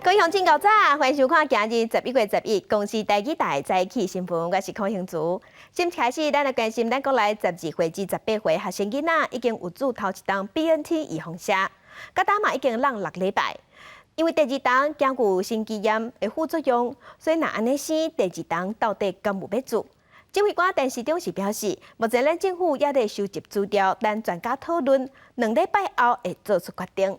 各位乡亲高早，欢迎收看今日11月11公司台记台早起新闻，我是柯兴竹。今开始，咱来关心咱国内12岁至18岁学生囡仔已经有做头一档 BNT 预防射，甲打嘛已经让6礼拜。因为第二档兼具心肌炎的副作用，所以若安尼生，第二档到底敢有要做？指挥官陈时中是表示，目前咱政府也在收集资料，咱专家讨论，2礼拜后会做出决定。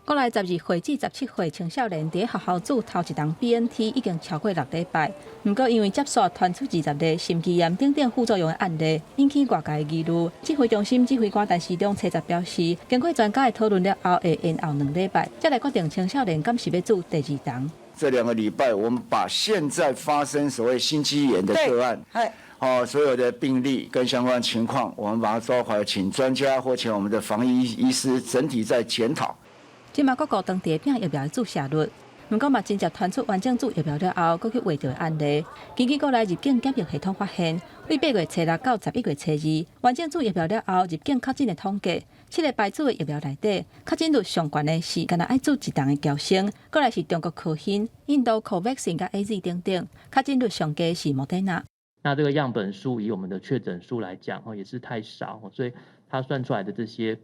国内12岁至17岁青少年伫学校做头一档 BNT 已经超过6礼拜，不过因为接触传出20例心肌炎等等副作用的案例，引起外界的疑虑。指挥中心指挥官陈时中七日表示，经过专家的讨论了后，会延后2礼拜，才来决定青少年敢是要做第2档。这2个礼拜，我们把现在发生所谓心肌炎的个案，所有的病例跟相关情况，我们把它抓回来，请专家或请我们的防疫医师整体再检讨。即马各国当地病疫苗的注射率，不过嘛真正传出完整注疫苗了后，搁去画到案例。根据国内入境检疫系统发现，为8月初6到11月初2，完整注疫苗了后入境确诊的统计，7个排注的疫苗内底，确诊率上悬的是，敢若爱做1档的胶生，过来是中国科兴、印度 COVAXIN 甲 AZ 等等，确诊率上低是莫德纳。那这个样本数以我们的确诊数来讲，也是太少，所以它算出来的这些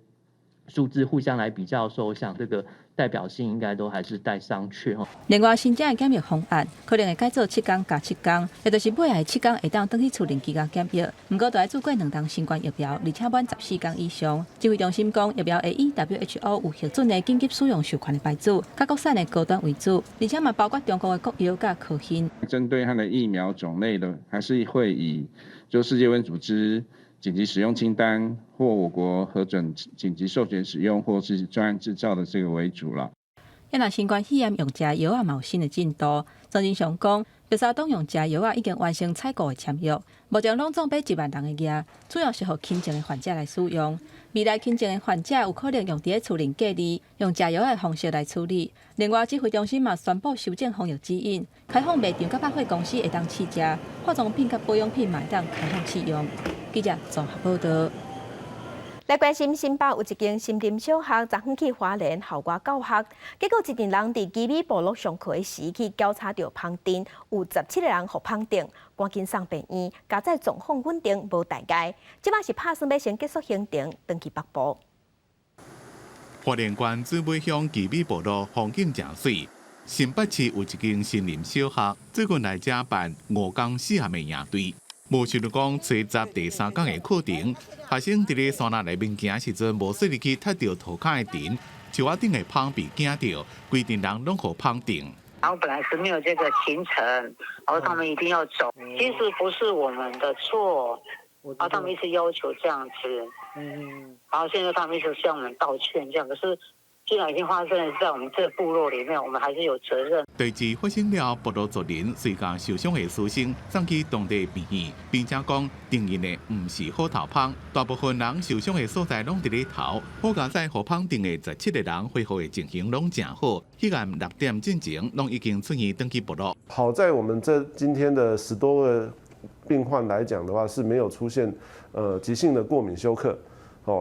数字互相来比较的时候，我想这个代表性应该都还是待商榷。另外，新增的检疫方案可能会改做7天加7天，也就是尾下7天会当转去厝邻居家检疫。不过，都要做过2档新冠疫苗，而且满14天以上。指挥中心讲，疫苗会以 WHO 有核准的紧急使用授权的牌子，甲国产的高端为主，而且嘛包括中国的国药甲科兴。针对它的疫苗种类的，还是会以就世界卫生组织紧急使用清单或我国核准紧急授权使用或是专案制造的这个为主了。若新冠肺炎用食药啊，有新的进度。曾经上讲，白沙东用食药啊已经完成采购的签约，目前拢总买1万人的药，主要是予轻症的患者来使用。未来轻症的患者有可能用伫厝邻隔离，用食药的方式来处理。另外，指挥中心嘛宣布修正防疫指引，开放卖场甲百货公司会当试食，化妆品甲保养品嘛会当开放试用。记者综合报道。来关心新北有一间心林小学，昨昏去花莲校外教学，结果一群人伫基美部落上课时去检查到芳丁，有17个人互芳丁，赶紧送病院，加载状况稳定，无大碍。即摆是打算要先结束行程，回去北部。花莲县紫尾乡基美部落风景正水，新北市有一间心林小学，最近来这办5天4夜的营队。无想到讲，初10第3天的课程，学生伫咧山林内面行时阵，无细力去踢到涂骹的田，树仔顶的芳被惊到，规定人拢互芳定。然后本来是没有这个行程，然后他们一定要走，其实不是我们的错，然后他们一直要求这样子，然后现在他们一直向我们道歉，这样可是。既然已经发生了在我们这个部落里面，我们还是有责任。代志发生了，部落族人随将受伤的师生送去当地病院，并且讲定义的唔是好头芳，大部分人受伤的所在拢伫咧头。好加在互芳定的17个人恢复的情形拢正好，迄暗6点进前拢已经出院登记部落。好在我们今天的10多个病患来讲的话，是没有出现急性的过敏休克。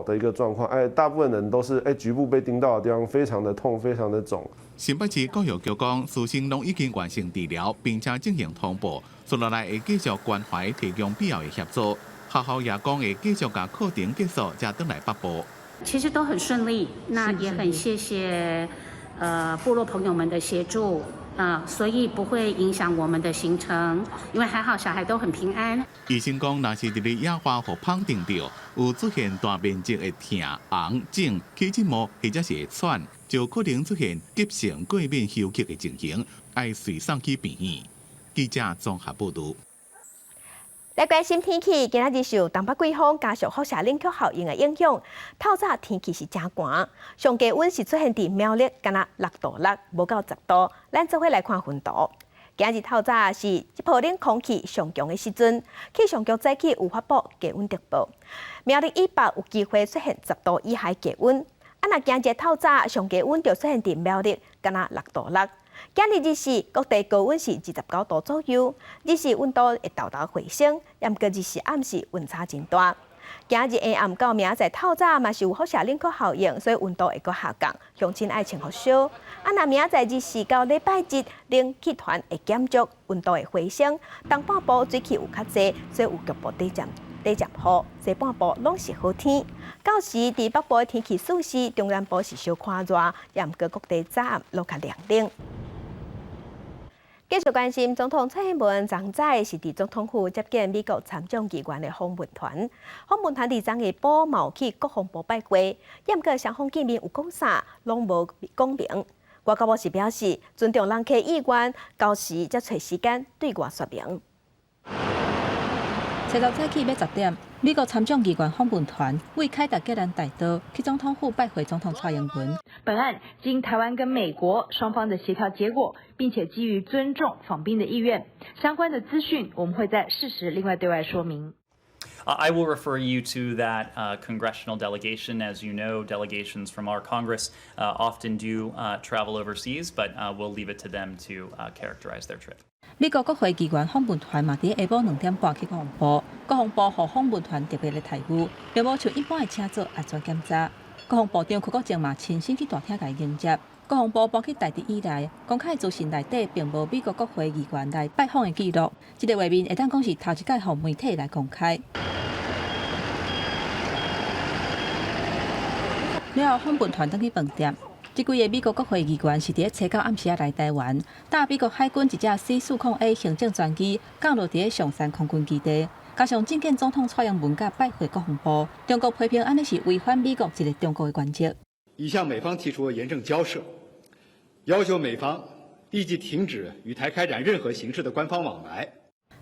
的一个状况，大部分人都是局部被叮到的地方非常的痛，非常的肿。新北市教育局讲，师生拢已经完成治疗，并且进行通报，接下来会继续关怀提供必要的协助。学校也讲会继续把课程结束，再回来北部。其实都很顺利，那也很谢谢部落朋友们的协助。所以不会影响我们的行程，因为还好小孩都很平安。医生讲，若是伫咧野花或芳定到有出现大面积的疼、红、肿、起筋膜或者是会喘，就可能出现急性过敏休克的情形，要随送去病院。记者综合报道。来关心天气，今仔日受东北季风加上辐射冷却效应的影响，透早天气是真寒，上低温是出现伫苗栗，敢若6度6，无到10度。咱做伙来看温度。今日透早是普冷空气上强的时阵，气象局早起有发布低温特报，苗栗以北有机会出现10度以下低温。若今日透早上低温就出现伫苗栗，敢若6度6。今日日时各地高温是29度左右，日时温度会豆豆回升，不过日时暗时温差真大。今日下暗到明仔透早嘛是有辐射冷却效应，所以温度会阁下降，乡亲爱穿好少。若明仔日4到礼拜日，冷气团会减弱，温度会回升。东半部水汽有较济，所以有局部短暂雨，西半部拢是好天。到时伫北部的天气舒适，中南部是小看热，也毋过各地早暗落较凉冷。继续关心总统蔡英文昨早是伫总统府接见美国参众议员的访问团。访问团伫昨日保嘛有去国防部拜会，也毋过双方见面有讲啥，拢无讲明。外交部是表示尊重人客意愿，到时才找时间对外说明。车头早起要10点，美国参众议员访问团为凯达格兰大道去总统府拜会总统蔡英文。本案经台湾跟美国双方的协调结果，并且基于尊重访宾的意愿，相关的资讯我们会在适时另外对外说明。I will refer you to that congressional delegation. As you know, delegations from our Congress often do travel overseas, but we'll leave it to them to characterize their trip. 美国国会议员访问团嘛，伫下晡2点半去国防部，国防部互访问团特别的待遇，并无像一般的请做安全检查。国防部长邱国正嘛亲身去大厅来迎接。国防部搬去台地以来，公开资讯内底并无美国国会议员来拜访的记录。这个画面会当讲是头一届互媒体来公开。了后，访问团登去饭店。这几个美国国会议员是伫初到暗时来台湾，搭美国海军一架 C-40A 行政专机降落伫上山空军基地，加上觐见总统蔡英文甲拜会国防部。中国批评安尼是违反美国一个中国的原则。已向美方提出严正交涉，要求美方立即停止与台开展任何形式的官方往来。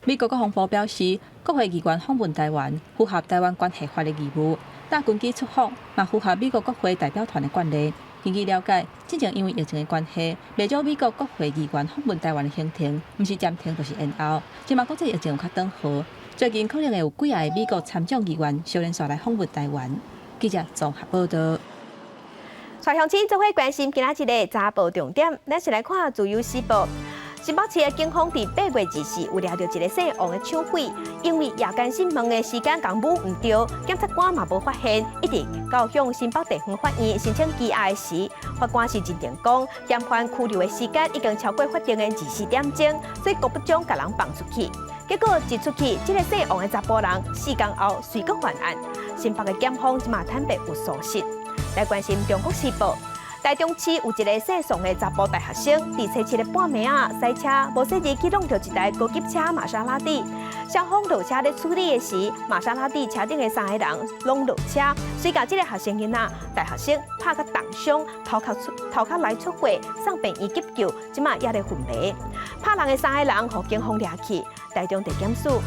美国国防部表示，国会议员访问台湾符合台湾关系法的义务，搭军机出访嘛符合美国国会代表团的惯例。根据了解，之前因为疫情的关系，未少美国国会议员访问台湾的行程，不是暂停就是延后。即马国际疫情有较缓和，最近可能会有几个美国参众议员小连续来访问台湾。记者综合报道。蔡乡亲做伙关心今仔日的早报重点，咱是来看自由时报。新北市的警方伫8月24有抓到一个姓王的抢匪，因为夜间审问的时间共母唔对，检察官嘛无发现，一直到向新北地方法院申请羁押时，法官是认定讲嫌犯拘留的时间已经超过法定的24点钟，所以国不将甲人放出去。结果一出去，这个姓王的查甫人4天后随国犯案。新北的检方即马坦白有疏失。来关心中国时报。台中市有一个姓宋的查甫大学生，伫初7的半暝啊，塞车无细日去弄到一台高级车玛莎拉蒂。消防落车咧处理的时，玛莎拉蒂车顶的3个人拢落车，随甲这个学生囡仔大学生拍个重伤，头壳来出血，送病院急救，即马也咧昏迷。拍人的3个人，互警方抓去。台中地检署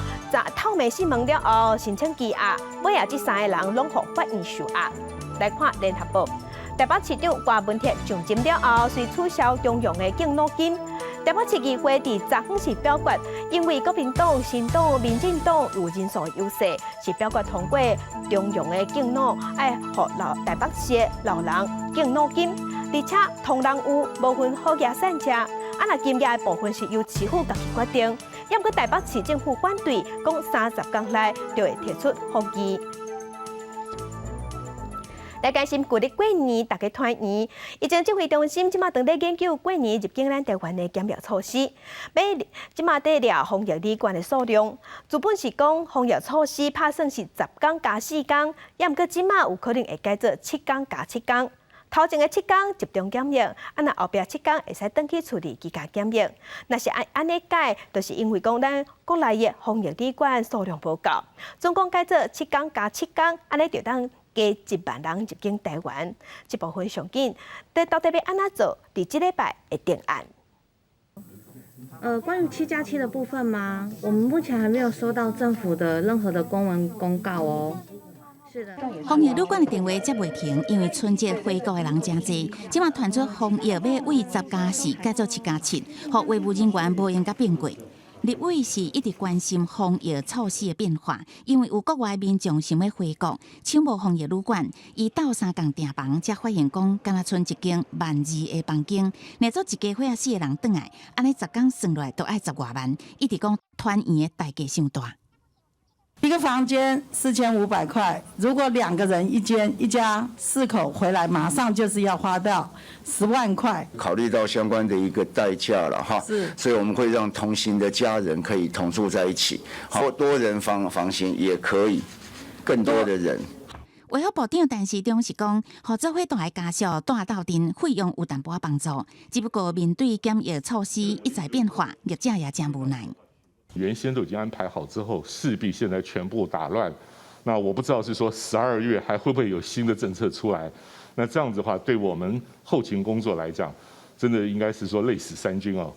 透明审问了后，申请羁押，尾啊这3个人拢互法院受押。来看联合报。台北市长郭文铁上任了后，遂取消中央的敬老金。台北市议会伫昨昏是表决，因为国民党、新党、民进党有人数优势，是表决通过中央的敬老，爱互台北市的老人敬老金，而且同人有无分好业善者，若金额的部分是由市府家己决定。也毋过台北市政府反对，讲30天内就会提出复议。来关心旧历过年，大家团圆。疫情指挥中心即马正在研究过年入境咱台湾的检疫措施，即马在了防疫旅馆的数量。资本是讲防疫措施拍算是10天加4天，也毋过即马有可能会改做7天加7天。头前的7天集中检疫，若后壁7天会使转去处理居家检疫。若是安尼改，就是因为讲咱国内的防疫旅馆数量无够，总共改做7天加7天，安尼就当加1万人入境台湾。这部分上紧，到底要安怎做？伫这礼拜会定案。关于7+7的部分吗？我们目前还没有收到政府的任何的公文公告哦。防疫旅馆的电话接袂停，因为春节回国的人真济，即马传出防疫要为10+4改做7+7，互外务人员无用甲变过。立委是一直关心防疫措施的变化，因为有国外民众想要回国，抢无防疫旅馆，伊斗3天订房，才发现讲，敢若剩一间12000的房间，连做一家伙4个人转来，安尼10天算落来都要10外万，一直讲团圆的代价伤大。一个房间4500块，如果2个人一间，一家4口回来，马上就是要花掉10万块。考虑到相关的一个代价了哈，所以我们会让同行的家人可以同住在一起，或多人房型也可以，更多的人。卫福部长陈时中是讲，合作伙伴的家属带斗阵费用有淡薄帮助，只不过面对检疫措施一再变化，业者也真无奈。原先都已经安排好之后，势必现在全部打乱。那我不知道是说12月还会不会有新的政策出来？那这样子的话，对我们后勤工作来讲，真的应该是说累死3军哦。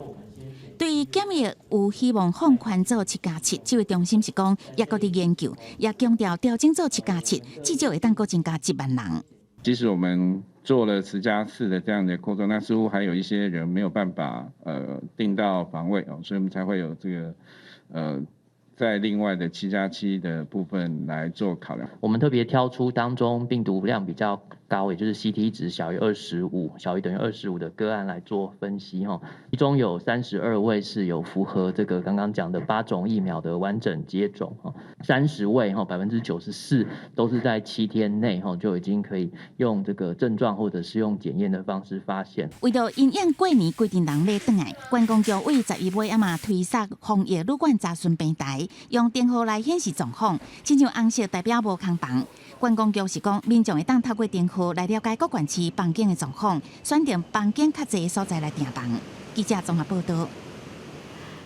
对于检疫有希望放宽做7+7，这位中心是讲也搁伫研究，也强调调整做7+7，至少会当搁增加1万人。即使我们做了10+4的这样的扩充，那似乎还有一些人没有办法订到房位哦，所以我们才会有这个在另外的7+7的部分来做考量。我们特别挑出当中病毒量比较高，也就是 CT 值小于25，小于等于25的个案来做分析哈。其中有32位是有符合这个刚刚讲的8种疫苗的完整接种哈，30位哈94%都是在7天内哈就已经可以用这个症状或者是用检验的方式发现。为了因应过年规定人要回来，关公局为11月嘛推设防疫旅馆查询平台，用电话来显示状况，亲像红色代表无空房。关公局是讲，民众会当透过电话来了解各县市房间的状况，选定房间较侪的所在来订房。记者综合报道。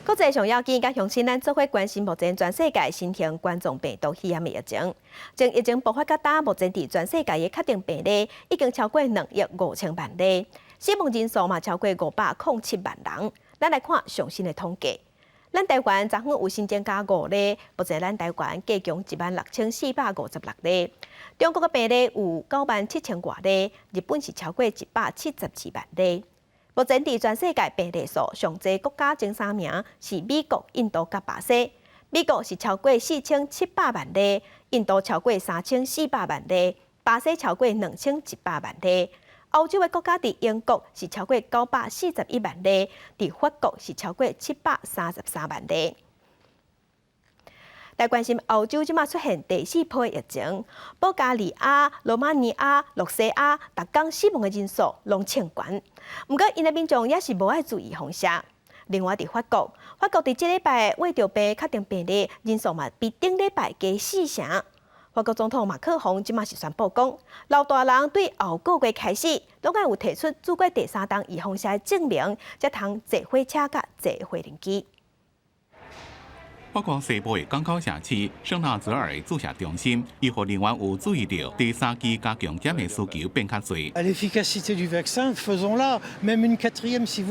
国际上要紧，甲乡亲咱做伙关心目前全世界新型冠状病毒肺炎的疫情。从疫情爆发到打，目前伫全世界的确定病例已经超过2亿5千万例，死亡人数嘛超过507万人。咱来看上新的统计。咱台湾昨昏有新增加5例，目前咱台湾加强16456例。中国的病例有97000多例，日本是超过177万例。目前伫全世界病例数上济国家前3名是美国、印度甲巴西。美国是超过4700万例，印度超过3400万例，巴西超过2100万例。欧洲的国家伫英国是超过941万例，伫法国是超过733万例。来关心欧洲即马出现第4波疫情，保加利亚、罗马尼亚、洛西亚，逐天死亡的人数拢千悬。不过，因的民众也是无爱注意风险。另外，伫法国伫这礼拜为着病确定病例人数嘛比顶礼拜加4成。法国总统马克宏即马是宣布讲，老大人对后个月开始，拢爱有提出祖国第3档预防针的证明，才通坐火车甲坐火轮机。法国西部的港口城市圣纳泽尔的注射中心，医护人员有注意到第3期加强检的需求变较多。L'efficacité du vaccin, faisons-la, même une 4e si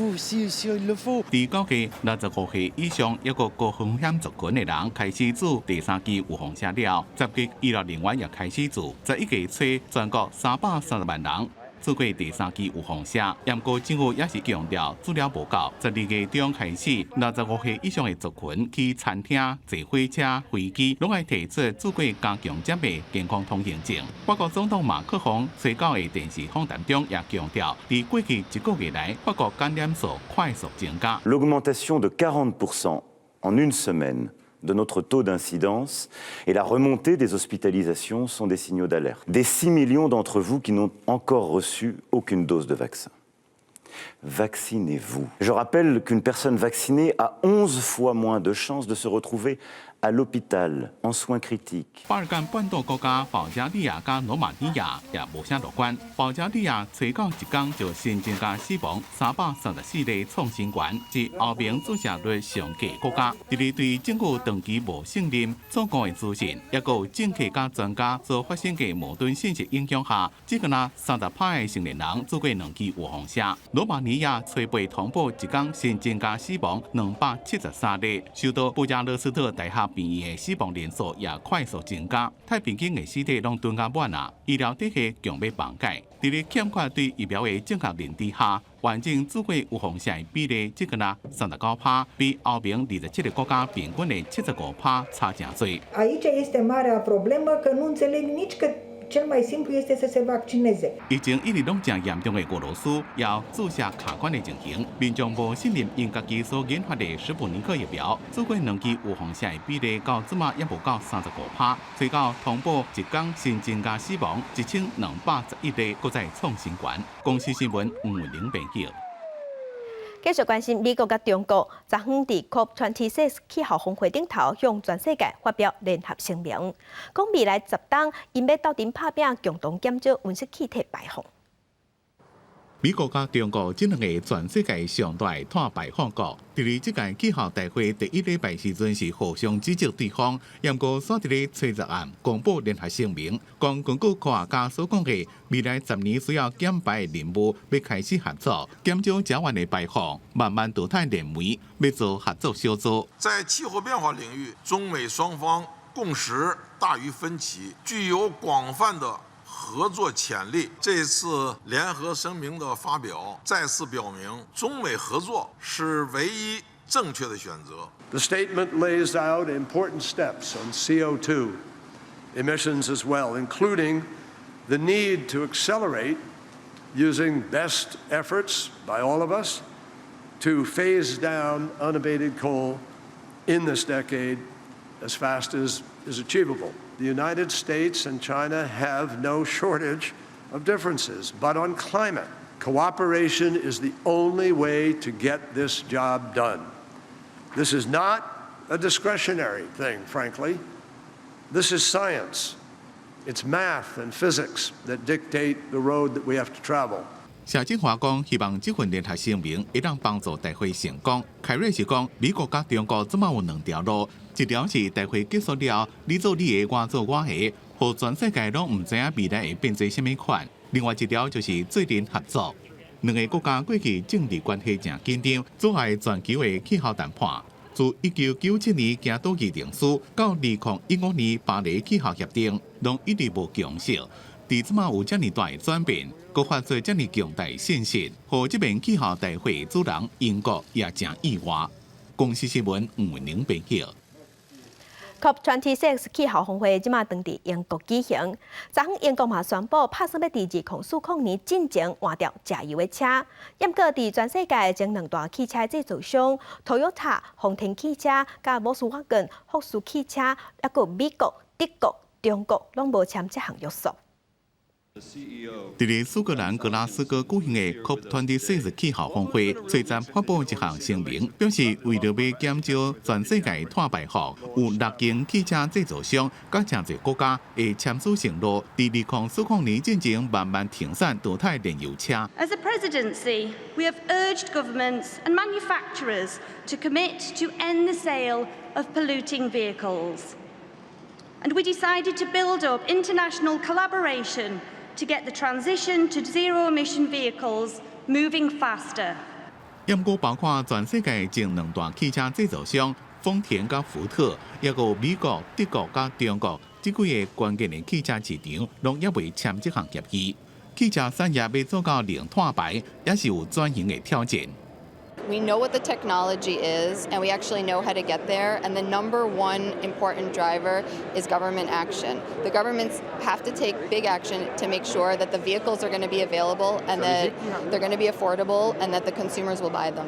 il le faut. 伫9月65岁以上一个高风险族群的人开始做第3期预防针了，10月医疗人员也开始做，11月初全国330万人做过第3期预防针。不过政府也是强调资料无够，12月中开始65岁以上的族群去餐厅、坐火车、飞机，拢爱提出做过加强检的健康通行证。法国总统马克宏最高的电视访谈中也强调，伫过去1个月来，法国感染数快速增加。L'augmentation de 40% en une semaine de notre taux d'incidence et la remontée des hospitalisations sont des signaux d'alerte. Des 6 millions d'entre vous qui n'ont encore reçu aucune dose de vaccin. Vaccinez-vous. Je rappelle qu'une personne vaccinée a 11 fois moins de chances de se retrouver à l'hôpital en soins critiques. 巴尔干半岛国家保加利亚加罗马尼亚也无啥乐观。保加利亚初到一天就新增加死亡334例创新高，是欧盟注射率上低国家。第二，对政府长期无信任、总共的资讯，也有政客加专家所发生的矛盾信息影响下，只有30%的成年人做过2期预防针。罗马尼亚初步通报一天新增加死亡273例，受到布加勒斯特大学病院的死亡人数也快速增加，太平间的死体拢囤甲满啊，医疗体系强要崩解。伫咧欠缺对疫苗的正确认知下，完整做过预防针的比例只有39%，比欧盟27个国家平均的75%差真多。Aici este marea problemă că nu înțeleg nici că mai simplu este să se vaccineze. 疫情一直拢正严重的俄罗斯，要注射卡关的情形，民众无信任因家己所研发的斯普尼克疫苗，做过2剂有放射的比例到即马也无到35%，最高通报一天新增加死亡1211例，搁再创新高。公司新闻吴文玲编辑。继续关心美国甲中国，昨昏伫 COP26 气候峰会顶头，向全世界发表联合声明，讲未来10年因要斗阵拍拼，共同减少温室气体排放。美国甲中国这两个全世界上大的碳排放国，伫咧这届气候大会第一礼拜时阵是互相指责对方，不过煞伫咧初十暗公布联合声明，讲根据科学家所讲的，未来10年需要减排的任务，要开始合作，减少甲烷的排放，慢慢淘汰燃煤，要做合作小组。在气候变化领域，中美双方共识大于分歧，具有广泛的合作潜力。这次联合声明的发表，再次表明中美合作是唯一正确的选择。The statement lays out important steps on CO2 emissions as well, including the need to accelerate using best efforts by all of us to phase down unabated coal in this decade as fast as is achievable. The United States and China have no shortage of differences, but on climate, cooperation is the only way to get this job done. This is not a discretionary thing, frankly. This is science. It's math and physics that dictate the road that we have to travel. 谢振华讲，希望这份联合声明会当帮助大会成功。凯瑞是讲，美国甲中国即马有2条路，一条是大会结束了，你做你的，我做我的，互全世界拢唔知影未来会变做什么款；另外一条就是做人合作。两个国家过去政治关系正紧张，阻碍全球的气候谈判。自1997年行到议定书到2015年巴黎气候协定，拢一直无共识。伫即马有遮尔大的转变，佮发出遮尔强大信息，互这边气候大会主人英国也真意外。公司新闻吴文玲编辑。COP26 气候峰会即马当伫英国举行，昨昏英国嘛宣布拍算要伫2040年进前换掉柴油的车，不过伫全世界前2大汽车制造商 Toyota、丰田汽车、甲 Volkswagen、福斯汽车，还有美国、德国、中国拢无签这项约束。伫咧苏格兰格拉斯哥举行的 COP26 气候峰会，最早发布一项声明，表示为了要减少全世界碳排放，有6间汽车制造商甲真侪国家会签署承诺，伫2040年进前慢慢停产淘汰燃油车。As a presidency, we have urged governments and manufacturers to commit to end the sale of polluting vehicles, and we decided to build up international collaboration to get the transition to zero-emission vehicles moving faster. 不过，包括全世界前2大汽车制造商丰田甲福特，也有美国、德国甲中国这几个关键的汽车市场，拢也未签这项协议。汽车产业要做到零碳排，也是有转型的挑战。We know what the technology is, and we actually know how to get there. And the number one important driver is government action. The governments have to take big action to make sure that the vehicles are going to be available, and that they're going to be affordable, and that the consumers will buy them.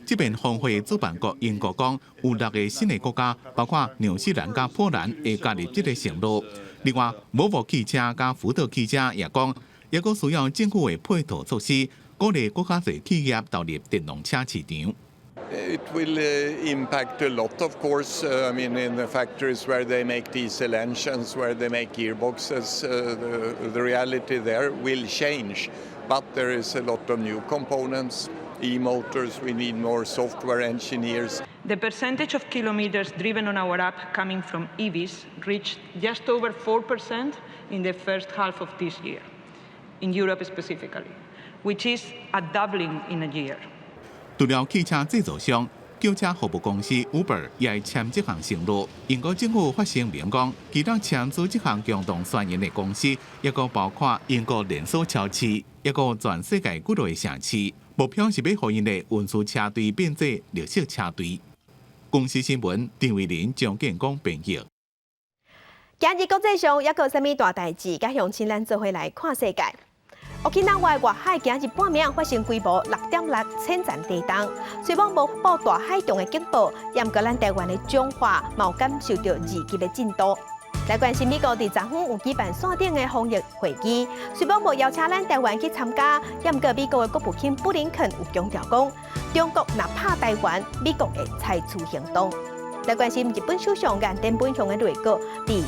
这边峰会主办国英国讲，有6个新的国家，包括纽西兰甲波兰，会加入这个承诺。另外，沃尔沃汽车甲福特汽车也讲，也佫需要政府的配套措施。鼓励国家侪企业投入电动车市场。It will impact a lot, of course. I mean, in the factories where they make diesel engines, where they make gearboxes, the reality there will change. But there is a lot of new components. E-motors, we need more software engineers. The percentage of kilometers driven on our app coming from EVs reached just over 4% in the first half of this year, in Europe specifically, which is a doubling in a year. 除了汽车制造商，轿车服务公司 Uber 也会签这项承诺。英国政府发声明讲，其他签署这项共同宣言的公司，也个包括英国连锁超市，也个全世界几多个城市。目标是要让因的运输车队变做绿色车队。公司新闻，丁伟林、张建光编译。今日国际上还有啥物大代志？甲乡亲咱做伙来看世界。乌克兰外海今日半暝发生规模6.6浅层地震，虽然无报大海中的警报，但过咱台湾的彰化嘛有感受到2级的震度。来关心美国伫昨昏有举办线顶的防疫会议，虽然无邀请咱台湾去参加，但过美国的国务卿布林肯有强调讲，中国若拍台湾，美国会采取行动。来关心日本首相岸田文雄的内阁伫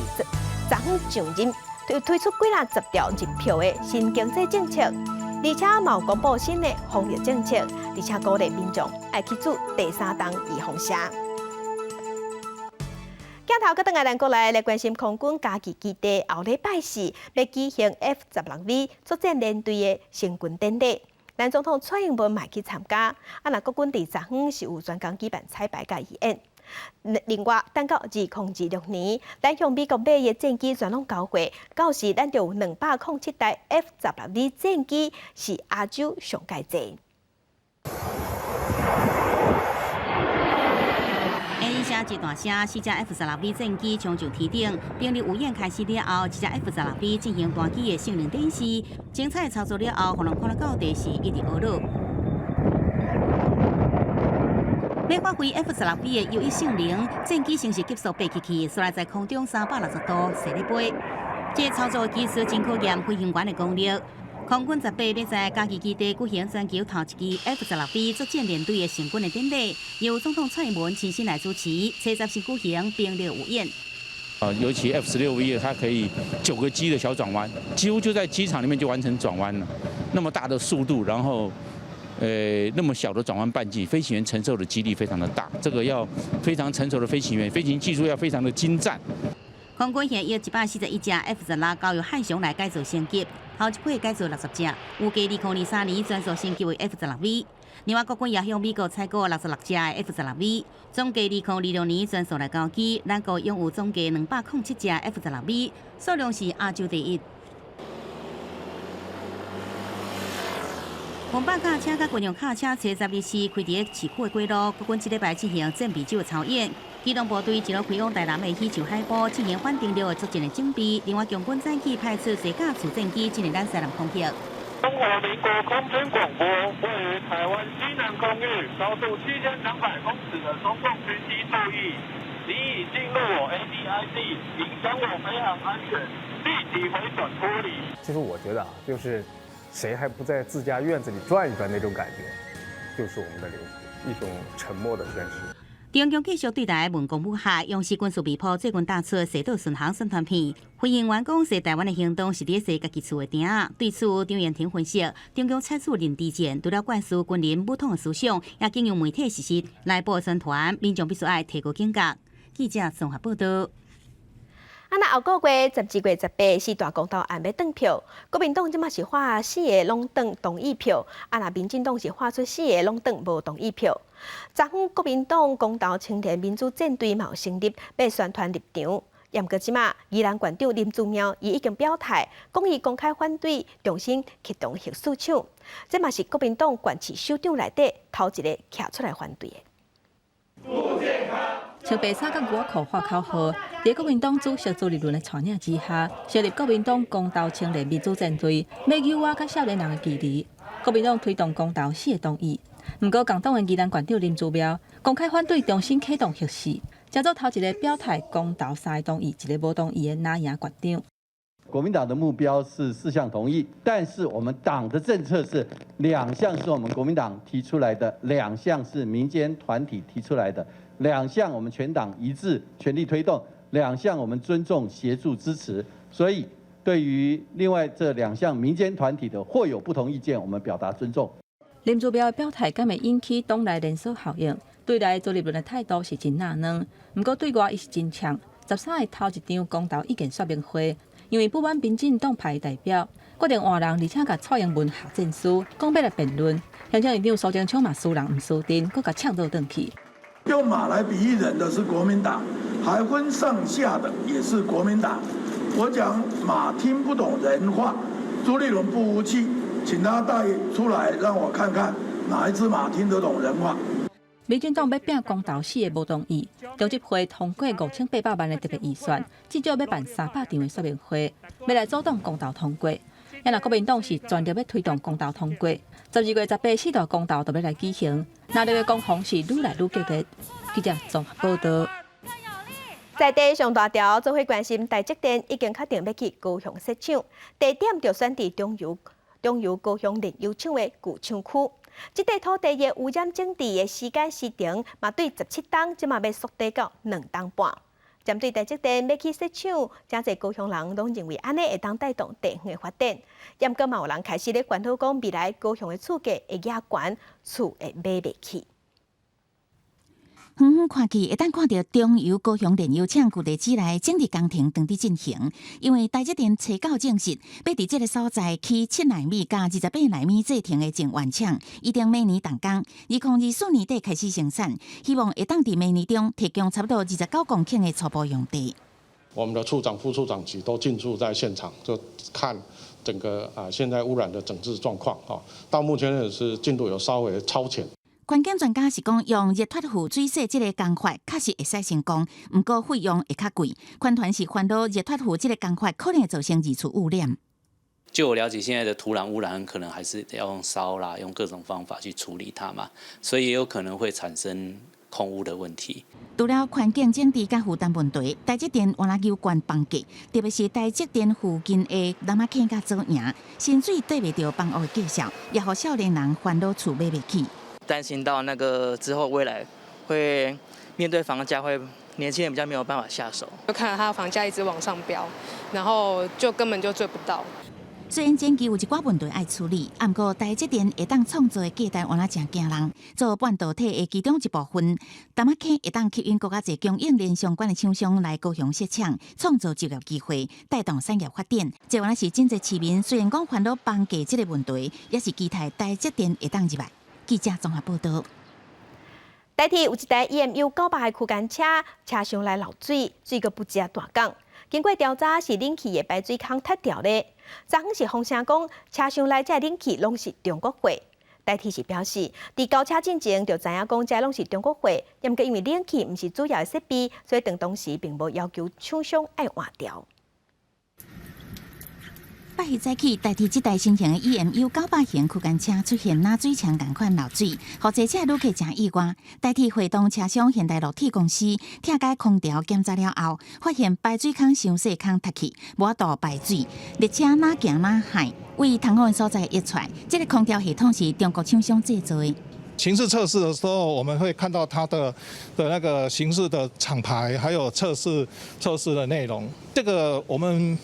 昨昏上任。推出几10条日票的新经济政策，而且嘛有公布新的防疫政策，而且鼓励民众爱去做第3档预防针。镜头搁转来咱国内来关心空军嘉义基地后礼拜4要举行 F-16V 作战联队的成军典礼，咱总统蔡英文嘛去参加。若国军伫昨昏是有专工举办彩排甲仪演。另外，等到2026年，咱向美国买的战机全拢交过，到时咱就有207台 F-16V 战机，是亚洲上界多。A1一大声，4架 F-16V 战机冲上天顶，兵力有演开始了后，这架 F-16V 进行单机的性能展示，精彩操作了后，互人看到第是一直学了。要发挥 F-16V 的优异性能，战机先是急速飞起去，随来在空中360度射咧飞。这操作技术真考验飞行员的功力。空军18要在嘉义基地举行全球头一支 F-16V 作战联队的成军的典礼，由总统蔡英文亲身来主持，车站先举行兵力午宴。尤其 F-16V 它可以9个机的小转弯，几乎就在机场里面就完成转弯了。那么大的速度，然后。那么小的转弯半径，飞行员承受的肌力非常的大，这个要非常成熟的飞行员，飞行技术要非常的精湛。空军现有141架 F-16交由汉翔来改造升级，后一批改造60架，预计2023年全数升级为 F-16V。另外，国军也向美国采购66架 F-16V， 总计2026年全数来交机，咱国拥有总计207架 F-16V， 数量是亚洲第一。红白卡车甲军用卡车车12开伫市区的街路，国军这礼拜进行战备酒的操演。机动部队一路开往台南的喜球海埔，进行反定流的作战的准备。另外，强军再起派出多架主战机进入咱西南空域。中华民国空军广播，位于台湾西南空域高度7200公尺的中共军机注意，你已进入我 ADIZ， 影响我飞行安全，立即回转脱离。其实我觉得就是谁还不在自家院子里转一转那种感觉，就是我们的留一种沉默的宣誓。中共继续对台文攻武吓，用是军事被迫最近打出射导巡航宣传片。飞行员讲，射台湾的行动是伫射家己厝的顶。对此，张延廷分析，中共采取认知战，除了灌输军人武统的思想，也经由媒体事实来保宣传，民众必须爱提高警觉。记者综合报道。那后个月12月18是大公投案要转票，国民党即马是发4个拢转同意票，那民进党是发出4个拢转无同意票。昨昏国民党公投青田民主战队嘛有成立，要宣传立场。不过即马宜兰县长林祖苗伊已经表态，讲伊公开反对重新启动核四厂，这嘛是国民党县市首长内底头一个徛出来反对的。穿白衫甲外裤画口号，在国民党主席朱立伦的带领之下，成立国民党公投青年民主战队，要诱惑甲少年人的支持。国民党推动公投4个同意，不过共党的宜兰县长林祖苗公开反对重新启动核四，叫做头一个表态公投3个同意，1个无同意的拿赢县长。国民党的目标是4项同意，但是我们党的政策是2项是我们国民党提出来的，2项是民间团体提出来的，2项我们全党一致全力推动，2项我们尊重协助支持。所以对于另外这2项民间团体的或有不同意见，我们表达尊重。林祖苗的表态敢会引起党内连锁效应？对内朱立伦的态度是真纳软，不过对外伊是真呛。13个头一场公投已经说明会。因为不满民进党派代表决定换人，而且甲蔡英文下战书，讲要来辩论。行政院长苏贞昌嘛输人唔输阵，佫甲呛倒转去。用马来比喻人的是国民党，还分上下的也是国民党。我讲马听不懂人话，朱立伦不服气，请他带出来让我看看哪一只马听得懂人话。民进党要拼公投4个无同意，中执会通过5800万的特别预算，至少要办300场的说明会，要来阻挡公投通过。也若国民党是全力要推动公投通过，12月184道公投就要来举行，那这个攻防是愈来愈激烈。记者综合报道。在地上大条做伙关心台积电已经确定要去高雄设厂，地点就选伫中油高雄炼油厂的旧厂区。这块土地的污染整治的时间时长，嘛对17档，即嘛要缩短到2档半。针对台积电要去设厂，真侪高雄人拢认为安尼会当带动地方的发展。也毋过嘛有人开始咧检讨讲，未来高雄的厝价会压悬，厝会买袂起。远远看去，会当看到中油高雄炼油厂旧地址内整治工程正在进行。因为台积电找到证实，要伫这个所在起7奈米加28奈米制程的净原厂，一定明年动工，2024年底开始生产，希望会当伫明年中提供差不多29公顷的初步用地。我们的处长、副处长级都进驻在现场，就看整个现在污染的整治状况啊。到目前为止进度有稍微超前。环境专家是讲，用热脱壶水洗这个工法确实会使成功，不过费用会较贵。环团是烦恼热脱壶这个工法可能会造成二次污染。就我了解，现在的土壤污染可能还是要用烧啦，用各种方法去处理它嘛，所以也有可能会产生空污的问题。除了环境整治甲负担问题，台积电原来有关房价，特别是台积电附近的南仔坑甲左营，薪水对袂到房屋的介绍，也互少年人烦恼厝买袂起。担心到那个之后未来会面对房价会年轻人比较没有办法下手，就看到它的房价一直往上飙，然后就根本就追不到。虽然前期有一寡问题要处理，不过台积电会当创造的价值原来真惊人。做半导体的其中一部分，南仔坑会当吸引更加侪供应链相关的厂商来高雄设厂，创造就业机会，带动产业发展。这原来是真侪市民虽然讲烦恼房价这个问题，也是期待台积电会当入来。记者综合报道。台铁有一台 EMU900的区间车厢内漏水，水阁不止大港。经过调查，是冷气的排水孔塌掉的。昨昏是风声讲，车厢内这冷气拢是中国货。台铁是表示，伫交车进前就知影讲这拢是中国货，也毋过因为冷气毋是主要的设备，所以当时并无要求厂商爱换掉。8日早起，台铁这台新型的 EMU900型区间车出现拉水墙同款漏水，互坐车旅客真意外。台铁会动车厢现代落体公司拆解空调检查了后，发现排水孔伤细孔塌去，无法度排水，列车哪行哪海，为通风的所在溢出来。这个空调系统是中国厂商制作的。形式测试的时候，我们会看到它的那个形式的厂牌，还有测试的内容。这个我们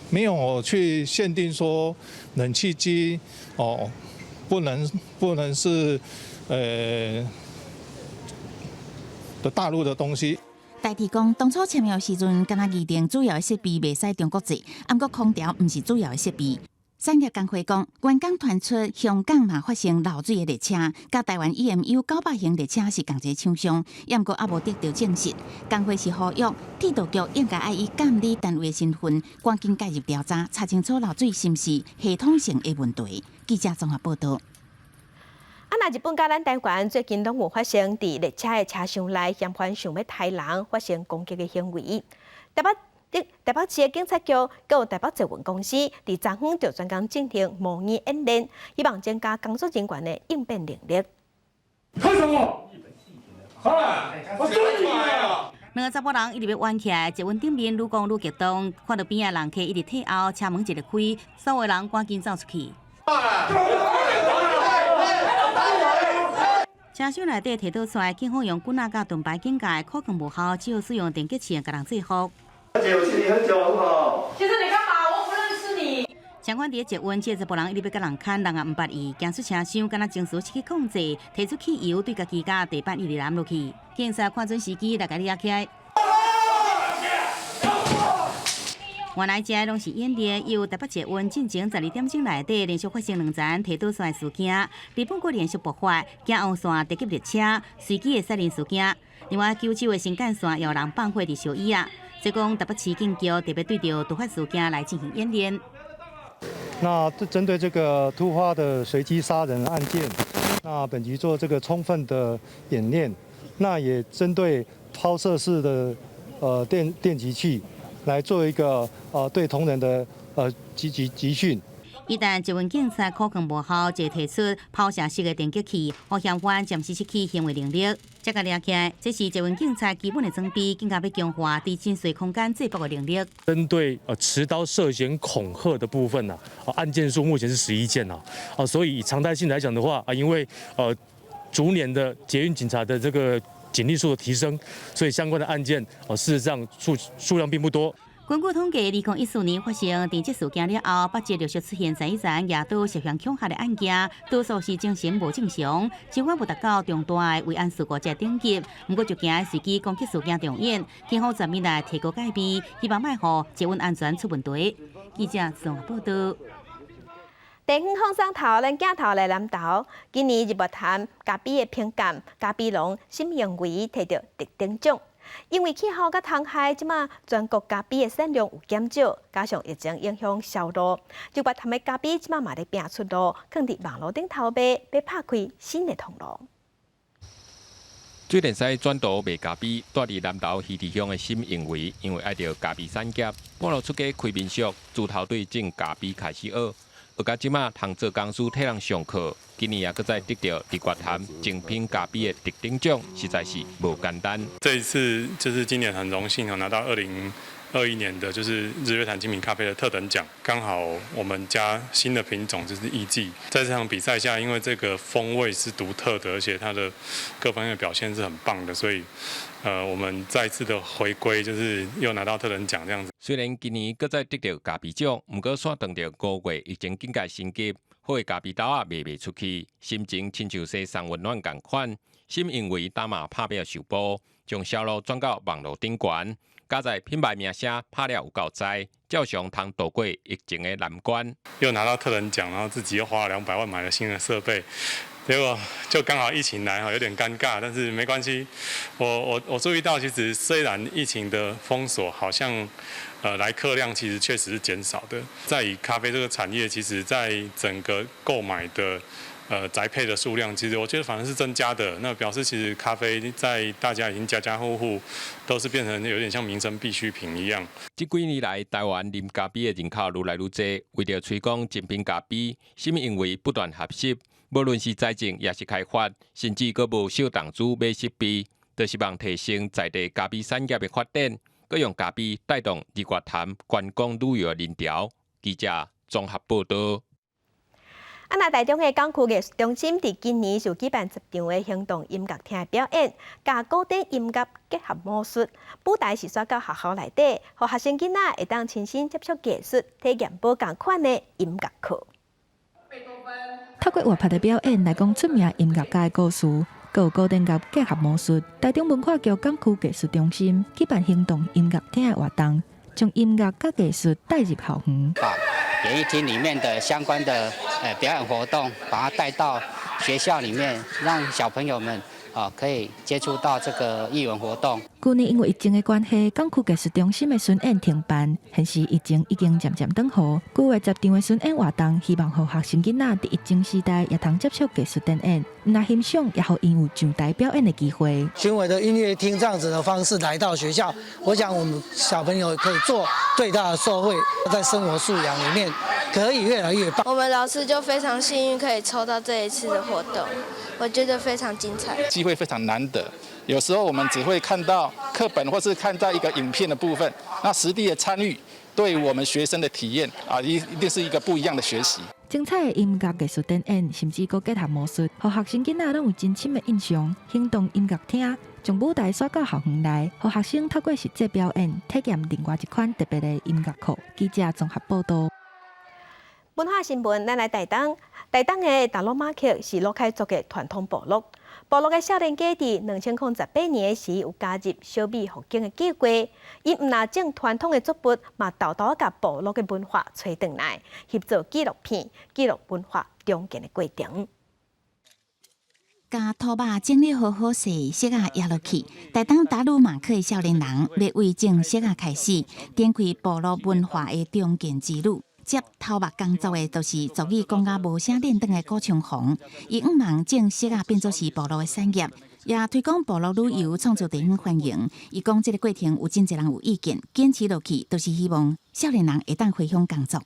没有去限定说冷气机不能是的大陆的东西。台铁讲，当初签约时阵，敢若议定主要的设备袂使中国制，不过空调毋是主要的设备。产业工会讲，员工传出香港嘛发生漏水的列车，甲台湾 EMU900型列车是同一个厂商，也毋过也无得到证实。工会是呼吁铁道局应该以监理单位的身份，赶紧介入调查，查清楚漏水是毋是系统性的问题。记者综合报道。那日本甲咱台湾最近拢有发生伫列车的车厢内嫌犯想要杀人，发生攻击的行为。台北市的警察局，佮有台北捷运公司，伫昨昏就专工进行模拟演练，希望增加工作人员的应变能力。看什么？我追你啊！两个查甫人一直要弯起来，捷运顶面愈讲愈激动，看到边仔人客一直退后，车门一直开，所有人赶紧走出去。车厢内底摕倒出来，警方用棍仔甲盾牌警戒，可能无效，只好使用电击器甲人制服。小姐，我请你喝酒好不好？先生，你干嘛？我不认识你。相关伫捷运，这查甫人一直要甲人砍，人也毋捌伊，行出车厢，敢若情绪失去控制，提出汽油对家己甲地板一直淋落去。警察看准时机来甲你压起来。原来这拢是演练，由台北捷运进前12点钟内底连续发生2件提倒出来事件。日本国连续爆发，京王线直击列车，随机的杀人事件。另外，九州的新干线也有人放火伫烧椅啊。所以讲，台北市警局特别对着突发事件来进行演练。那针对这个突发的随机杀人案件，那本局做这个充分的演练，那也针对抛射式的电击器来做一个对同仁的集训。一旦接运警察可能无效，就提出抛射式的电击器，互嫌犯暂时失去行为能力。这个了起来，这是接运警察基本的装备，更加要强化在真实空间制爆的能力。针对持刀涉嫌恐吓的部分案件数目前是11件所以以常态性来讲的话因为逐年的捷运警察的这个警力数的提升，所以相关的案件事实上数量并不多。根据统计，2014年发生电击事件了后，8节陆续出现3件夜盗涉嫌恐吓的案件，多数是精神无正常。警方无达到重大的危案事故才顶级，不过就惊随机攻击事件重演，警方全面来提高戒备，希望卖互捷运安全出问题。记者综合报道。地方放送头，咱镜头来南投。今年日月潭咖啡的评鉴，咖啡农沈永维摕到特等奖。因为气候甲虫害，即马全国咖啡的产量有减少，加上疫情影响销路，日月潭的咖啡即马嘛咧拼出路，放伫网络顶头卖，要拍开新的通路。水电师转道卖咖啡，住伫南投溪池乡的沈永维，因为爱着咖啡产业，半路出家开民宿，自头对种咖啡开始学。学到即马通做工书替人上课，今年也搁再得到日月潭精品咖啡的特等奖，实在是无简单。这一次就是今年很荣幸拿到2021年的就是日月潭精品咖啡的特等奖，刚好我们加新的品种就是艺伎。在这场比赛下，因为这个风味是独特的，而且它的各方面的表现是很棒的，所以我们再次的回归，就是又拿到特等奖这样子。虽然今年搁再得到咖啡奖，不过煞等到5月疫情更加升级，好的咖啡豆卖袂出去，心情亲像西送温暖共款。沈永维打马拍表受报，将销路转到网络顶悬，加在品牌名声拍了有够栽，照常通渡过疫情的难关。又拿到特等奖，然后自己又花了200万买了新的设备。结果就刚好疫情来有点尴尬，但是没关系。我注意到，其实虽然疫情的封锁，好像来客量其实确实是减少的。在以咖啡这个产业，其实在整个购买的宅配的数量，其实我觉得反而是增加的。那表示其实咖啡在大家已经家家户户都是变成有点像民生必需品一样。这几年来，台湾啉咖啡的人口愈来愈多，为了推广精品咖啡，沈永维不断合适。无论是财政也是开发，甚至阁无小投资买设备，都希望提升在地咖啡产业的发展，阁用咖啡带动日月潭观光旅游的人潮。记者综合报道。那台中的港区艺术中心伫今年就举办10场的行动音乐厅的表演，甲古典音乐结合魔术，舞台是刷到学校内底，互学生囡仔会当亲身接触艺术，体验不同款的音乐课。透过活泼的表演来讲出名音乐家的故事，有古典乐结合魔术。台中文化局港区艺术中心举办行动音乐厅的活动，将音乐甲艺术带入校园。把演艺厅里面的相关的表演活动，把它带到学校里面，让小朋友们可以接触到这个艺文活动。去年因为疫情的关系，港区艺术中心的巡演停办，现时疫情已经渐渐转好。9月10场的巡演活动，希望让学生囡仔伫疫情时代也通接触艺术展演，唔但欣赏，也好因有上台表演的机会。巡回的音乐厅这样子的方式来到学校，我想我们小朋友可以做最大的受惠，在生活素养里面可以越来越棒。我们老师就非常幸运可以抽到这一次的活动，我觉得非常精彩，机会非常难得。有时候我们只会看到课本或是看到一个影片的部分，那实地的参与对我们学生的体验一定是一个不一样的学习。精彩的音乐艺术展演，甚至阁结合魔术，让学生囡仔拢有真深的印象。行动音乐厅将舞台刷到校园内，让学生透过实际表演，体验另外一款特别的音乐课。记者综合报道。文化新闻，咱来台东。台东的大鹿马溪是鹿凯族的传统部落。部落的少年家伫2018年时有加入小米复兴的计划，伊唔但将传统的作物，嘛豆豆甲部落的文化吹转来，翕做纪录片，记录文化中间的过程。甲土马整理好势，色仔压落去。台东大鹿马溪的少年人要为种色仔开始，展开部落文化的中间之路。接头目工作的，就是俗语讲甲无啥练登的高雄红。伊毋忙正式变做是部落的产业，也推广部落旅游，创造地方欢迎。伊讲这个过程有真侪人有意见，坚持落去都是希望少年人会当回乡工作。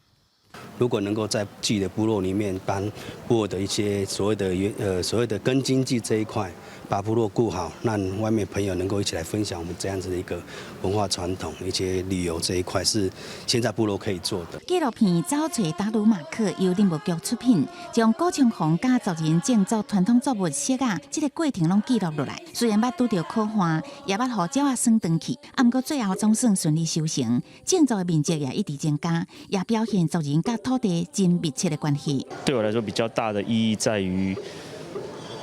如果能够在自己的部落里面，把部落的一些所谓的根经济这一块，把部落顾好，让外面朋友能够一起来分享我们这样子的一个文化传统，一些旅游这一块是现在部落可以做的。纪录片《找找达鲁马克》由林务局出品，将高雄红甲族人建造传统作物写啊，这个过程拢记录落来。虽然捌拄到考验，也捌互鸟啊耍转去，不过最后总算顺利修成。建造的面积也一直增加，也表现族人甲土地真密切的关系。对我来说，比较大的意义在于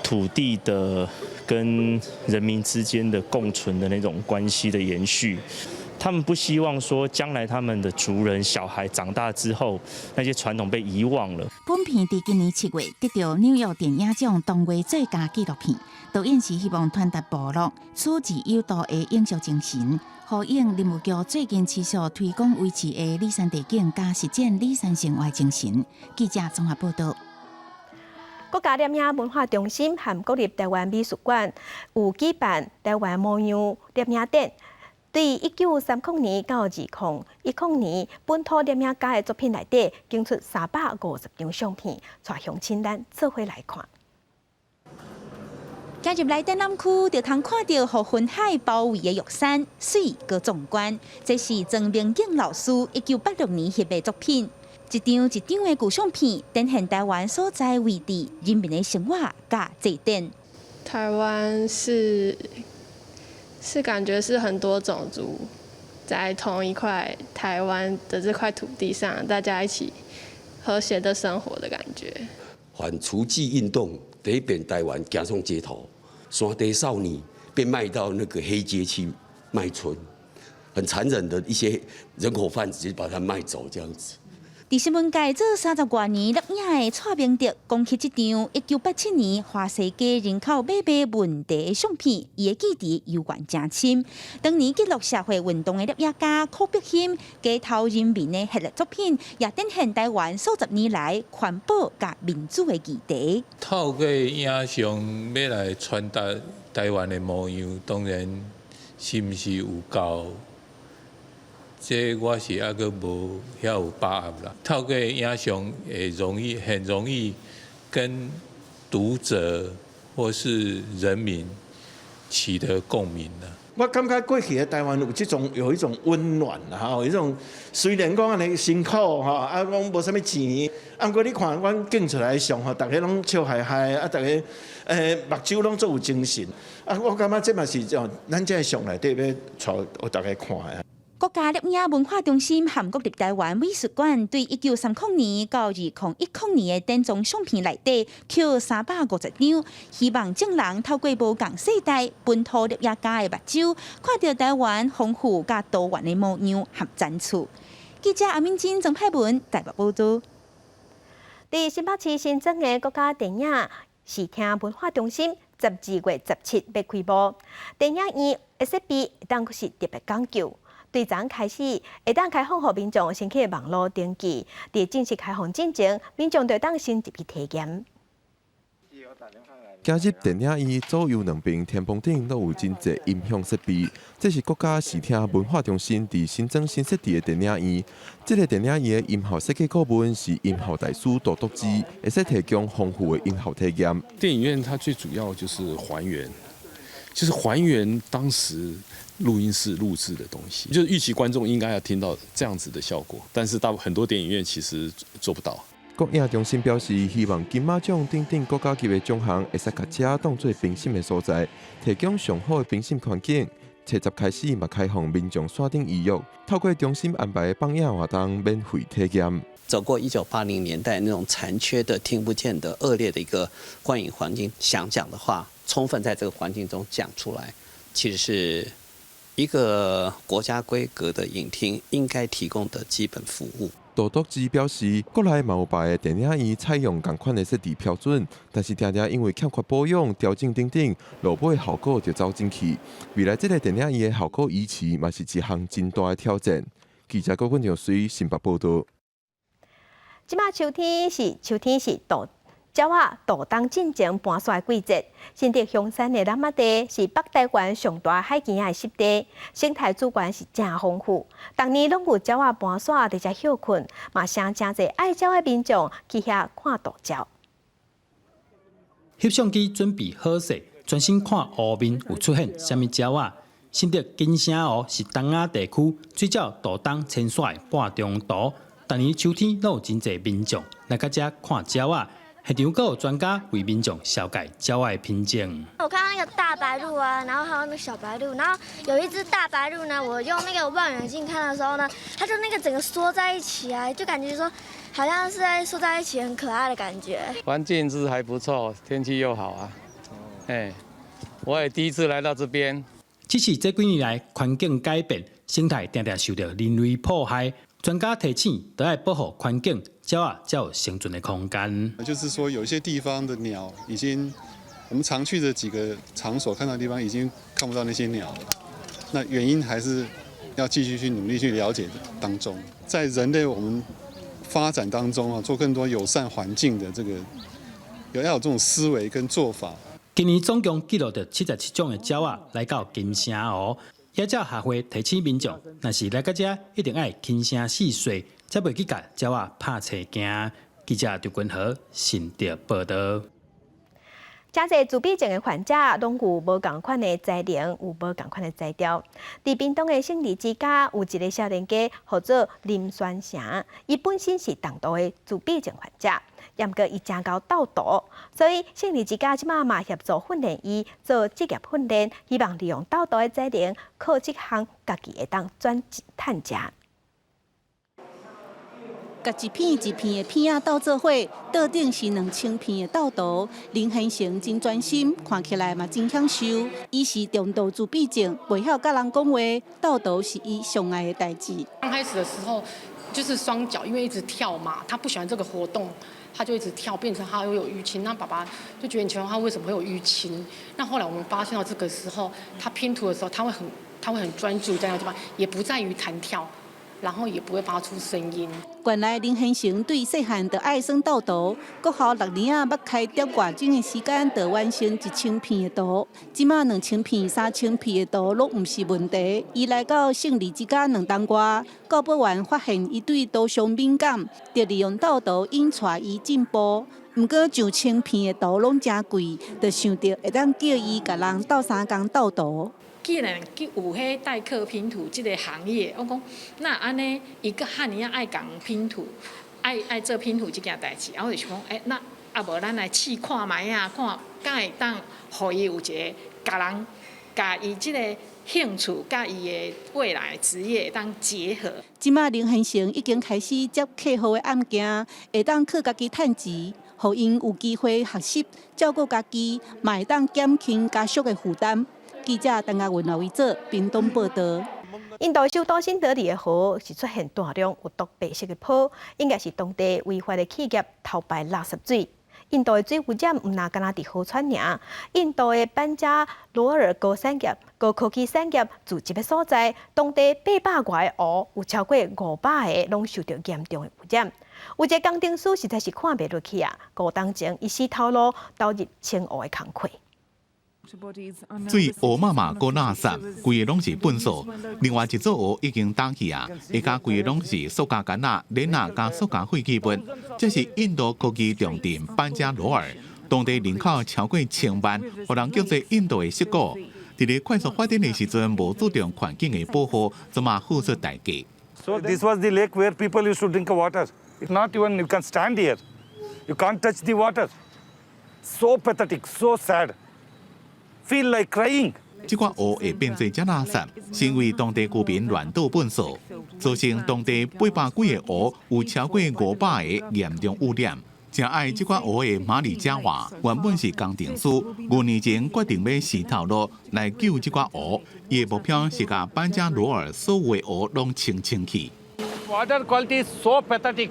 土地的跟人民之间的共存的那种关系的延续。他们不希望说将来他们的族人小孩长大之后，那些传统被遗忘了。本片伫今年7月得到纽约电影奖当月最佳纪录片，导演是希望传达部落处之有道的永续精神。呼应林务局最近持续推广维持的里山地景加实践里山生活精神。记者综合报道。国家摄影文化中心和国立台湾美术馆有举办台湾模样摄影展，对1930年到2010年本土摄影家的作品内底，竞出350张相片，带乡亲咱做伙来看。加入来展览区，就通看到互云海包围的玉山，水阁壮观。这是曾明景老师1986年翕的作品，一张一张的旧相片，展现台湾所在位置人民的生活甲祭典。台湾是感觉是很多种族在同一块台湾的这块土地上，大家一起和谐的生活的感觉。反除妓运动第一遍台湾走上街头，山地少年被卖到那个黑街去卖春，很残忍的一些人口贩子就把他卖走这样子。伫新闻界做30多年摄影的蔡明德，讲起这张1987年华世界人口买卖问题的相片，伊的记忆悠远真深。当年记录社会运动的摄影家柯碧欣，街头人民的系列作品，也展现台湾数十年来环保甲民主的议题。透过影像要来传达台湾的模样，当然是毋是有够？这我是还阁无遐有把握啦。透过影像很容易跟读者或是人民取得共鸣啦。我感觉过去的台湾有一种温暖啦，有一种虽然讲安尼辛苦啊讲无啥物钱，不过你看阮景出来上大家拢笑嗨嗨，大家目睭拢做有精神。我感觉这嘛是咱这上内底要带互大家看的。国家摄影文化中心和国立台湾美术馆对1930年到2010年的展藏相片内底，取350张，希望众人透过无共世代本土摄影家的目睭，看到台湾丰富甲多元的模样和展出。记者阿敏珍、曾派文台北报道。伫新北市新增的国家电影视听文化中心，12月17要开幕。电影院设备当是特别讲究。对昨开始，会当开放予民众先去网络登记。伫正式开放之前，民众就当先入去体验。加入电影院左右两边天棚顶都有真侪音响设备，这是国家视听文化中心伫新增新设置的电影院。这个电影院的音效设计顾问是音效大师杜笃之，会使提供丰富的音效体验。电影院它最主要就是还原当时录音室录制的东西，就是预期观众应该要听到这样子的效果，但是很多电影院其实做不到。国影中心表示，希望金马奖等国家级的奖项，会使把这当作评审的所在，提供上好的评审环境。7月开始，嘛开放民众刷定预约，透过中心安排的放映活动免费体验。走过1980年代那种残缺的、听不见的、恶劣的一个观影环境，想讲的话，充分在这个环境中讲出来，其实是一个国家规格的影厅应该提供的基本服务。杜笃之表示，国内嘛有别的电影院采用同款的设置标准，但是常常因为欠缺保养、调整等等，落尾的效果就走进去。未来这个电影院的效果维持，嘛是一项真大的挑战。记者郭冠良随新北报道。即马秋天是鸟仔渡冬进前搬徙的季节，新竹香山的南马地是北台湾上大海墘仔的湿地，生态资源是真丰富。逐年拢有鸟仔搬徙伫遮休困，嘛请真侪爱鸟的民众去遐看渡鸟。翕相机准备好势，专心看湖面有出现虾米鸟仔。新竹金城湖是东亚地区水鸟渡冬迁徙的半中途，逐年秋天都有真侪民众来到遮看鸟仔。现场阁有专家为民众小解鸟仔的品种。我看到那个大白鹭啊，然后还有那个小白鹭，然后有一只大白鹭呢，我用那个望远镜看的时候呢，它就那个整个缩在一起啊，就感觉说好像是在缩在一起，很可爱的感觉。环境是还不错，天气又好啊。我也第一次来到这边。只是这几年来环境改变，生态常常受到人为破坏。专家提醒，都要保护环境，鸟仔才有生存的空间。就是说，有一些地方的鸟已经，我们常去的几个场所看到的地方已经看不到那些鸟了。那原因还是要继续去努力去了解当中，在人类我们发展当中啊，做更多友善环境的这个，要有这种思维跟做法。今年总共记录着77种的鸟仔来到金城湖。野鸟协会提醒民众，若是来到遮，一定要轻声细细，才袂去甲鸟仔拍车惊。记者刘君豪新竹报道。真侪自闭症的患者，拢有无共款的才能，有无共款的才调。伫屏东的胜利之家，有一个少年家，号做林宣成，伊本身是重度的自闭症患者。也毋过伊真够斗图，所以胜利之家即马嘛协助训练伊做职业训练，希望利用斗图的才能，靠这项家己会当转趁食。甲一片一片的片仔斗做伙，桌顶是2000片的斗图。林恒成真专心，看起来嘛真享受。伊是重度自闭症，袂晓甲人讲话，斗图是伊上爱的代志。刚开始的时候，就是双脚因为一直跳嘛，他不喜欢这个活动。他就一直跳，变成他会有淤青。那爸爸就觉得你奇怪他为什么会有淤青？那后来我们发现到这个时候，他拼图的时候，他会很专注在那个地方，也不在于弹跳，然后也不会发出声音。原来林恒成对细汉就爱耍斗图，国校6年要开叠外钟的时间，就完成1000片的图。即马2000片、3000片的图拢唔是问题。伊来到胜利之家2冬外，教保员发现伊对图像敏感，就利用斗图引带伊进步。毋过上1000片的图拢真贵，就想着会当叫伊甲人斗3工斗图。既然有迄代课拼图这个行业，我讲那安尼伊个汉尼亚爱讲拼图，爱做拼图这件代志，然后就想讲，那无咱来试看卖啊，看敢会当，互伊有一个甲伊这个兴趣，甲伊的未来职业当结合。即马林恒成已经开始接客户的案件，会当靠家己趁钱，互因有机会学习，照顾家己，嘛会当减轻家属的负担。记者陈亚文为做屏东报道。印度首都新德里的河是出现大量有毒白色的泡，应该是当地违法的企业偷排垃圾水。印度的水污染唔那干那伫河川尔，印度的班加罗尔高科技产业聚集的所在，当地800多个湖有超过500个拢受到严重的污染。有一个工程师实在是看袂落去啊，5冬前一时头路投入清湖的工课。水乌麻麻，搁垃圾，规个拢是粪扫。另外一组湖已经打去啊，下加规个拢是塑胶干仔、链仔加塑胶废弃物。这是印度科技重镇班加罗尔，当地人口超过1000万，互人叫做印度的涩谷。伫咧快速发展的时阵，无注重环境的保护，怎么付出代价 ？So this was the lake where people used to drink water. It's not even you can stand here, you can't touch the water. So pathetic, so sad.Feel like crying。这款湖会变做遮垃圾，是因为当地居民乱倒粪扫，造成当地800几个湖有超过500个严重污染。正爱这款湖的马里加瓦原本是工程师，5年前决定要试头路来救这款湖。伊的目标是把班加罗尔所有的湖拢清去。Water quality is so pathetic.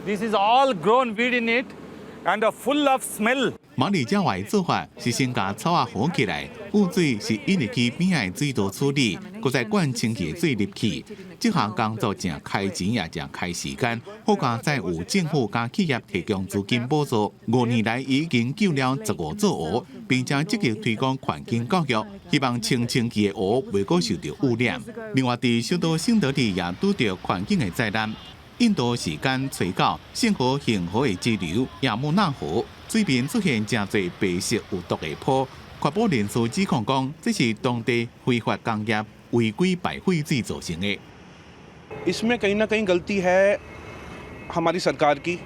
This is all grown weed in it, and full of smell. 马里加外做法是先把草啊好起来，污水是引入去边仔水道处理，搁再灌清气水入去。这项工作正开钱也正开时间，好加再有政府加企业提供资金补助。5年来已经救了15座湖，并且积极推广环境教育，希望清气的湖袂再受到污染。另外，伫首都新德里也拄到环境的灾难。印度时间吹到圣河恒河的支流亚穆纳河水面出现真侪白色有毒的泡，确保人士指控讲，这是当地非法工业违规排废水造成的。इसमें कहीं ना कहीं गलती है हमारी सरकार की,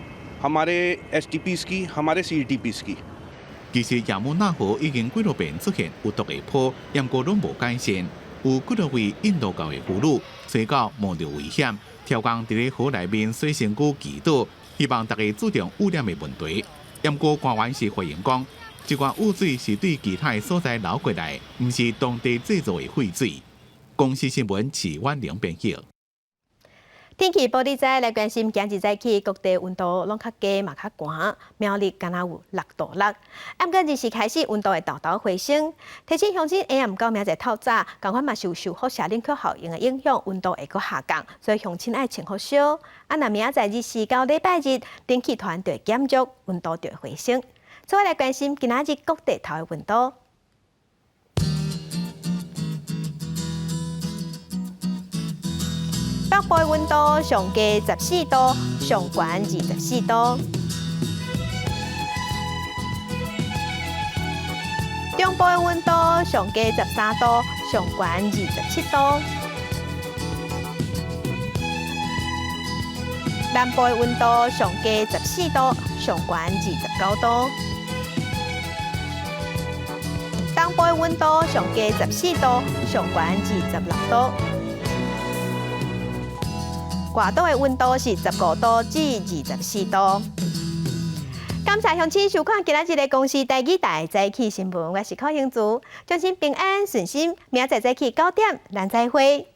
हमारे STPs की, हमारे CETPs की。其实亚穆纳河已经几多遍出现有毒的泡，不过拢无改善。有几多位印度教的妇女吹到冒着危险，跳江伫咧河内面洗身躯祈祷，希望大家注重污染的问题。不过官员是回应讲，这款污水是对其他所在流过来，不是当地制造的废水。公司新闻是阮良编辑。天气报道在来关心，今日早起各地温度拢较低嘛较寒，苗栗敢若有6度6。不过日时开始温度会豆豆回升，提醒乡亲下暗到明仔透早，同款嘛受辐射冷却效应的影响，温度会阁下降，所以乡亲爱穿好少。那明仔日时到礼拜日，天气团队减弱，温度就会回升。所以来关心今仔日各地头的温度。北部的温度上低14度，上悬24度；中部的温度上低13度，上悬27度；南部的温度上低14度，上悬29度；东部的温度上低14度，上悬26度。外岛的温度是15度至24度。感谢乡亲收看今仔日的公视台语台早起新闻，我是柯兴竹，祝您平安顺心，明仔早起9点，咱再会。